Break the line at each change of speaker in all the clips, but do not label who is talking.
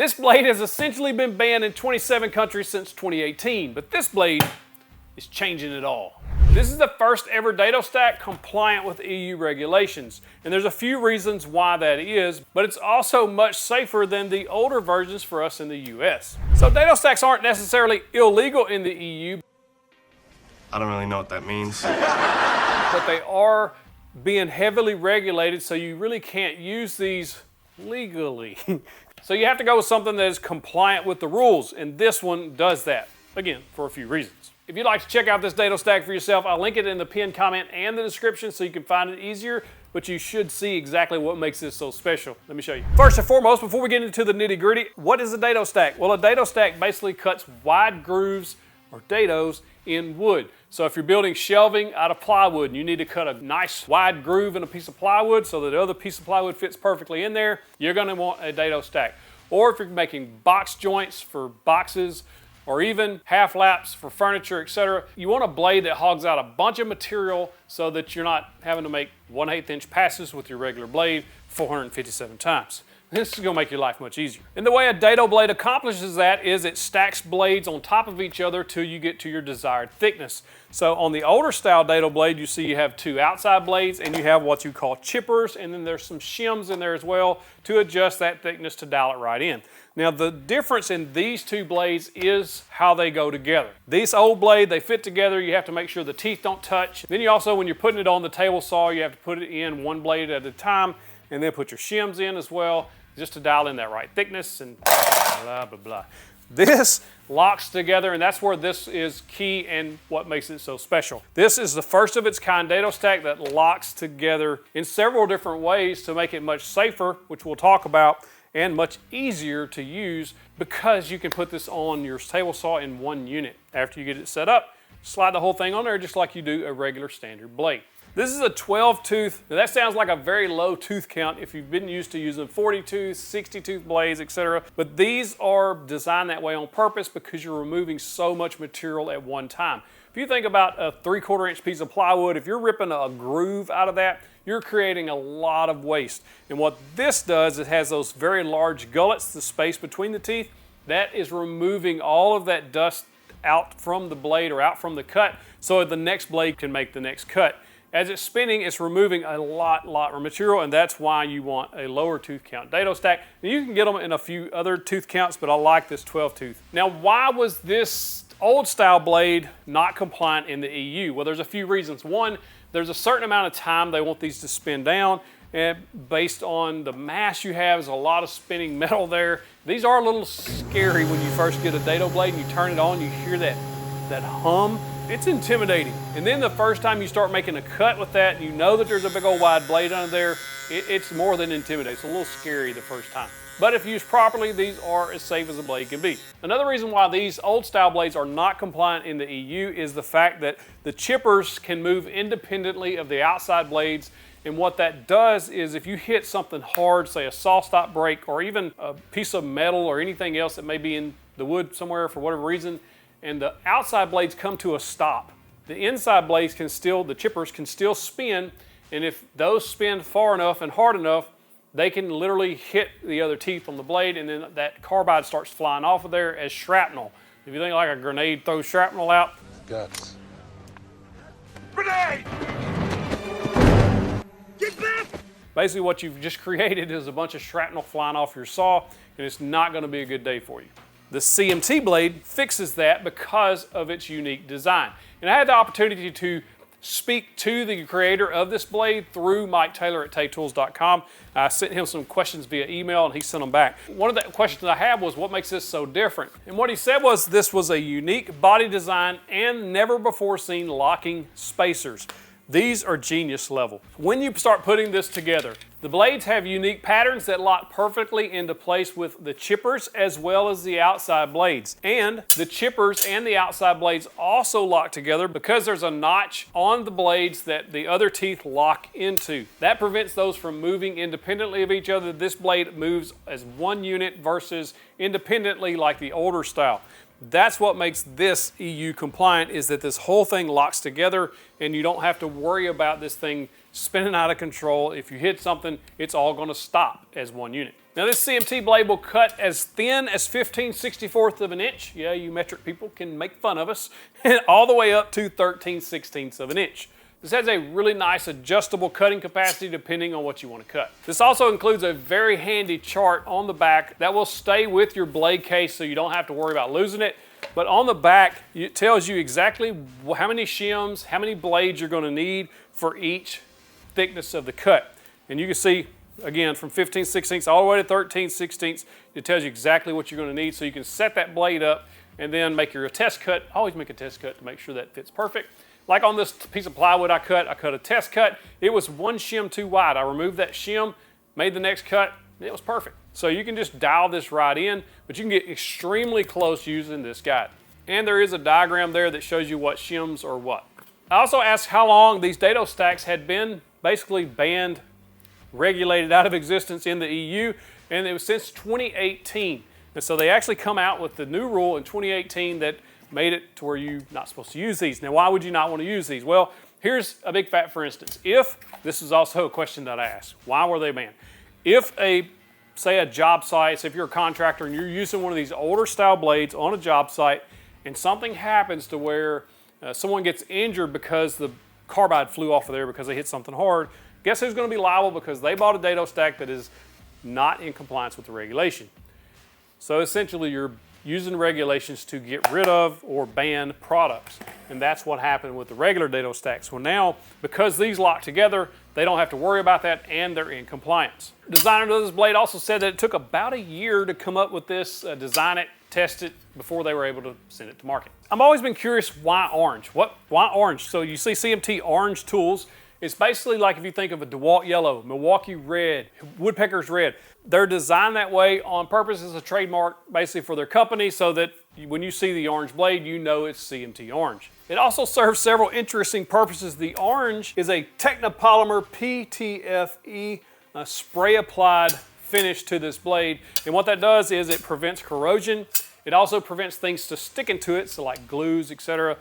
This blade has essentially been banned in 27 countries since 2018, but this blade is changing it all. This is the first ever dado stack compliant with EU regulations, and there's a few reasons why that is, but it's also much safer than the older versions for us in the US. So dado stacks aren't necessarily illegal in the EU.
I don't really know what that means.
But they are being heavily regulated, so you really can't use these legally. So you have to go with something that is compliant with the rules, and this one does that, again, for a few reasons. If you'd like to check out this dado stack for yourself, I'll link it in the pinned comment and the description so you can find it easier, but you should see exactly what makes this so special. Let me show you. First and foremost, before we get into the nitty gritty, what is a dado stack? Well, a dado stack basically cuts wide grooves or dados in wood. So if you're building shelving out of plywood and you need to cut a nice wide groove in a piece of plywood so that the other piece of plywood fits perfectly in there, you're gonna want a dado stack. Or if you're making box joints for boxes, or even half laps for furniture, etc. You want a blade that hogs out a bunch of material so that you're not having to make 1/8 inch passes with your regular blade 457 times. This is gonna make your life much easier. And the way a dado blade accomplishes that is it stacks blades on top of each other till you get to your desired thickness. So on the older style dado blade, you see you have two outside blades and you have what you call chippers, and then there's some shims in there as well to adjust that thickness to dial it right in. Now the difference in these two blades is how they go together. This old blade, they fit together, you have to make sure the teeth don't touch. Then you also, when you're putting it on the table saw, you have to put it in one blade at a time and then put your shims in as well, just to dial in that right thickness and blah, blah, blah. This locks together, and that's where this is key and what makes it so special. This is the first of its kind dado stack that locks together in several different ways to make it much safer, which we'll talk about, and much easier to use because you can put this on your table saw in one unit. After you get it set up, slide the whole thing on there just like you do a regular standard blade. This is a 12 tooth. Now that sounds like a very low tooth count if you've been used to using 40 tooth, 60 tooth blades, etc. But these are designed that way on purpose because you're removing so much material at one time. If you think about a 3/4 inch piece of plywood, if you're ripping a groove out of that, you're creating a lot of waste. And what this does, it has those very large gullets, the space between the teeth, that is removing all of that dust out from the blade or out from the cut so the next blade can make the next cut. As it's spinning, it's removing a lot of material, and that's why you want a lower tooth count dado stack. Now you can get them in a few other tooth counts, but I like this 12 tooth. Now why was this old style blade not compliant in the EU? Well, there's a few reasons. One, there's a certain amount of time they want these to spin down, and based on the mass you have, there's a lot of spinning metal there. These are a little scary when you first get a dado blade and you turn it on, you hear that hum. It's intimidating. And then the first time you start making a cut with that, and you know that there's a big old wide blade under there, it's more than intimidating. It's a little scary the first time. But if used properly, these are as safe as a blade can be. Another reason why these old style blades are not compliant in the EU is the fact that the chippers can move independently of the outside blades. And what that does is if you hit something hard, say a saw stop brake or even a piece of metal or anything else that may be in the wood somewhere for whatever reason, and the outside blades come to a stop, the inside blades can still, the chippers can still spin, and if those spin far enough and hard enough, they can literally hit the other teeth on the blade, and then that carbide starts flying off of there as shrapnel. If you think like a grenade throws shrapnel out.
Guts.
Grenade! Get back!
Basically what you've just created is a bunch of shrapnel flying off your saw, and it's not gonna be a good day for you. The CMT blade fixes that because of its unique design. And I had the opportunity to speak to the creator of this blade through Mike Taylor at TayTools.com. I sent him some questions via email and he sent them back. One of the questions I had was, what makes this so different? And what he said was this was a unique body design and never before seen locking spacers. These are genius level. When you start putting this together, the blades have unique patterns that lock perfectly into place with the chippers as well as the outside blades. And the chippers and the outside blades also lock together because there's a notch on the blades that the other teeth lock into. That prevents those from moving independently of each other. This blade moves as one unit versus independently like the older style. That's what makes this EU compliant, is that this whole thing locks together and you don't have to worry about this thing spinning out of control. If you hit something, it's all gonna stop as one unit. Now this CMT blade will cut as thin as 15/64 of an inch. Yeah, you metric people can make fun of us. All the way up to 13/16 of an inch. This has a really nice adjustable cutting capacity depending on what you want to cut. This also includes a very handy chart on the back that will stay with your blade case so you don't have to worry about losing it. But on the back, it tells you exactly how many shims, how many blades you're going to need for each thickness of the cut. And you can see, again, from 15/16 all the way to 13/16, it tells you exactly what you're going to need, so you can set that blade up and then make your test cut. Always make a test cut to make sure that fits perfect. Like on this piece of plywood I cut a test cut. It was one shim too wide. I removed that shim, made the next cut, and it was perfect. So you can just dial this right in, but you can get extremely close using this guide. And there is a diagram there that shows you what shims are what. I also asked how long these dado stacks had been basically banned, regulated out of existence in the EU, and it was since 2018. And so they actually come out with the new rule in 2018 that made it to where you're not supposed to use these. Now, why would you not want to use these? Well, here's a big fact for instance. If, this is also a question that I asked, why were they banned? If say a job site, so if you're a contractor and you're using one of these older style blades on a job site and something happens to where someone gets injured because the carbide flew off of there because they hit something hard, guess who's going to be liable because they bought a dado stack that is not in compliance with the regulation. So essentially you're using regulations to get rid of or ban products. And that's what happened with the regular dado stacks. Well now, because these lock together, they don't have to worry about that and they're in compliance. The designer of this blade also said that it took about a year to come up with this, design it, test it, before they were able to send it to market. I've always been curious, why orange? Why orange? So you see CMT orange tools. It's basically like if you think of a DeWalt yellow, Milwaukee red, Woodpecker's red. They're designed that way on purpose as a trademark basically for their company so that when you see the orange blade, you know it's CMT orange. It also serves several interesting purposes. The orange is a Technopolymer PTFE spray applied finish to this blade. And what that does is it prevents corrosion. It also prevents things to sticking to it, so like glues, etc.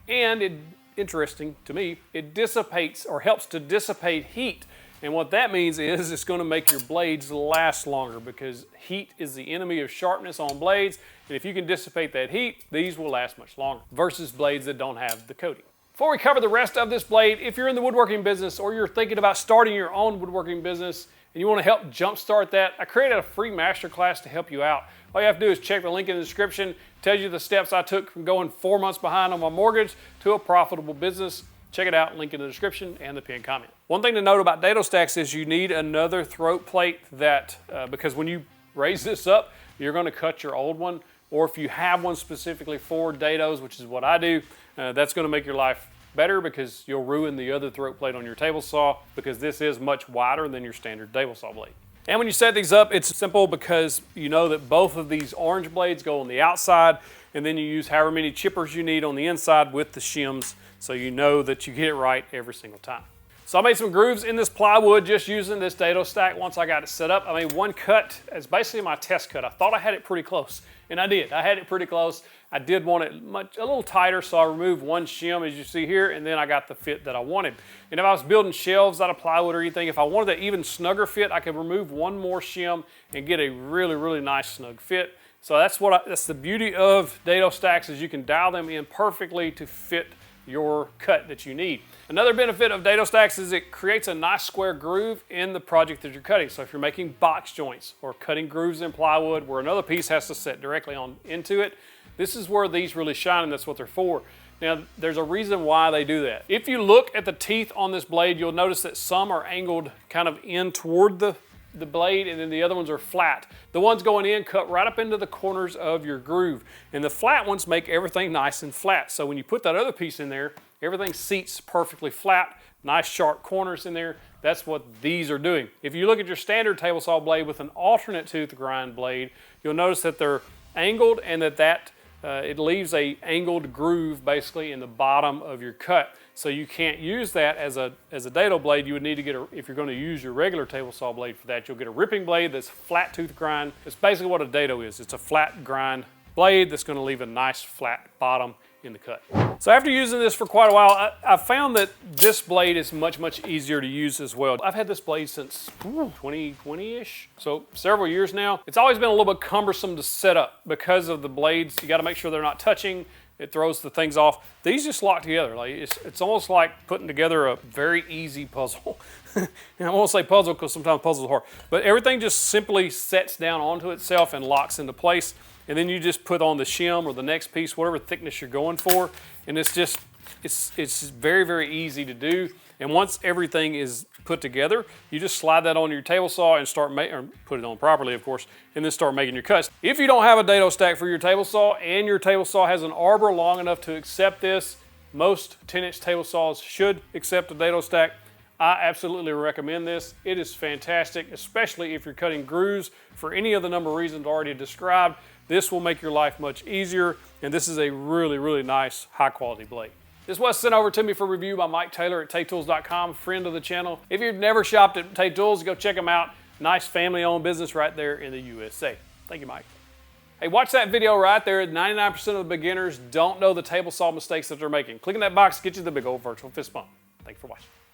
And interesting to me, it dissipates or helps to dissipate heat. And what that means is it's going to make your blades last longer because heat is the enemy of sharpness on blades. And if you can dissipate that heat, these will last much longer versus blades that don't have the coating. Before we cover the rest of this blade, if you're in the woodworking business or you're thinking about starting your own woodworking business and you want to help jumpstart that, I created a free masterclass to help you out. All you have to do is check the link in the description. It tells you the steps I took from going 4 months behind on my mortgage to a profitable business. Check it out, link in the description and the pinned comment. One thing to note about dado stacks is you need another throat plate that, because when you raise this up, you're going to cut your old one. Or if you have one specifically for dados, which is what I do, that's going to make your life better because you'll ruin the other throat plate on your table saw because this is much wider than your standard table saw blade. And when you set these up, it's simple because you know that both of these orange blades go on the outside and then you use however many chippers you need on the inside with the shims so you know that you get it right every single time. So I made some grooves in this plywood just using this dado stack once I got it set up. I made one cut as basically my test cut. I thought I had it pretty close, and I did. I had it pretty close. I did want it a little tighter, so I removed one shim, as you see here, and then I got the fit that I wanted. And if I was building shelves out of plywood or anything, if I wanted an even snugger fit, I could remove one more shim and get a really, really nice snug fit. So that's the beauty of dado stacks is you can dial them in perfectly to fit your cut that you need. Another benefit of dado stacks is it creates a nice square groove in the project that you're cutting. So if you're making box joints or cutting grooves in plywood where another piece has to set directly on into it, this is where these really shine and that's what they're for. Now there's a reason why they do that. If you look at the teeth on this blade, you'll notice that some are angled kind of in toward the blade and then the other ones are flat. The ones going in cut right up into the corners of your groove. And the flat ones make everything nice and flat. So when you put that other piece in there, everything seats perfectly flat, nice sharp corners in there. That's what these are doing. If you look at your standard table saw blade with an alternate tooth grind blade, you'll notice that they're angled and that it leaves a angled groove basically in the bottom of your cut. So you can't use that as a dado blade. You would need to get if you're going to use your regular table saw blade for that, you'll get a ripping blade that's flat tooth grind. It's basically what a dado is. It's a flat grind blade that's going to leave a nice flat bottom in the cut. So after using this for quite a while, I found that this blade is much, much easier to use as well. I've had this blade since 2020-ish, so several years now. It's always been a little bit cumbersome to set up because of the blades. You gotta make sure they're not touching. It throws the things off. These just lock together. Like it's almost like putting together a very easy puzzle. And I won't say puzzle because sometimes puzzles are hard, but everything just simply sets down onto itself and locks into place. And then you just put on the shim or the next piece, whatever thickness you're going for. And it's just, it's very, very easy to do. And once everything is put together, you just slide that on your table saw and start making, or put it on properly, of course, and then start making your cuts. If you don't have a dado stack for your table saw and your table saw has an arbor long enough to accept this, most 10-inch table saws should accept a dado stack. I absolutely recommend this. It is fantastic, especially if you're cutting grooves for any of the number of reasons already described. This will make your life much easier, and this is a really, really nice, high-quality blade. This was sent over to me for review by Mike Taylor at TayTools.com, friend of the channel. If you've never shopped at TayTools, go check them out. Nice family-owned business right there in the USA. Thank you, Mike. Hey, watch that video right there. 99% of the beginners don't know the table saw mistakes that they're making. Clicking that box gets you the big old virtual fist bump. Thanks for watching.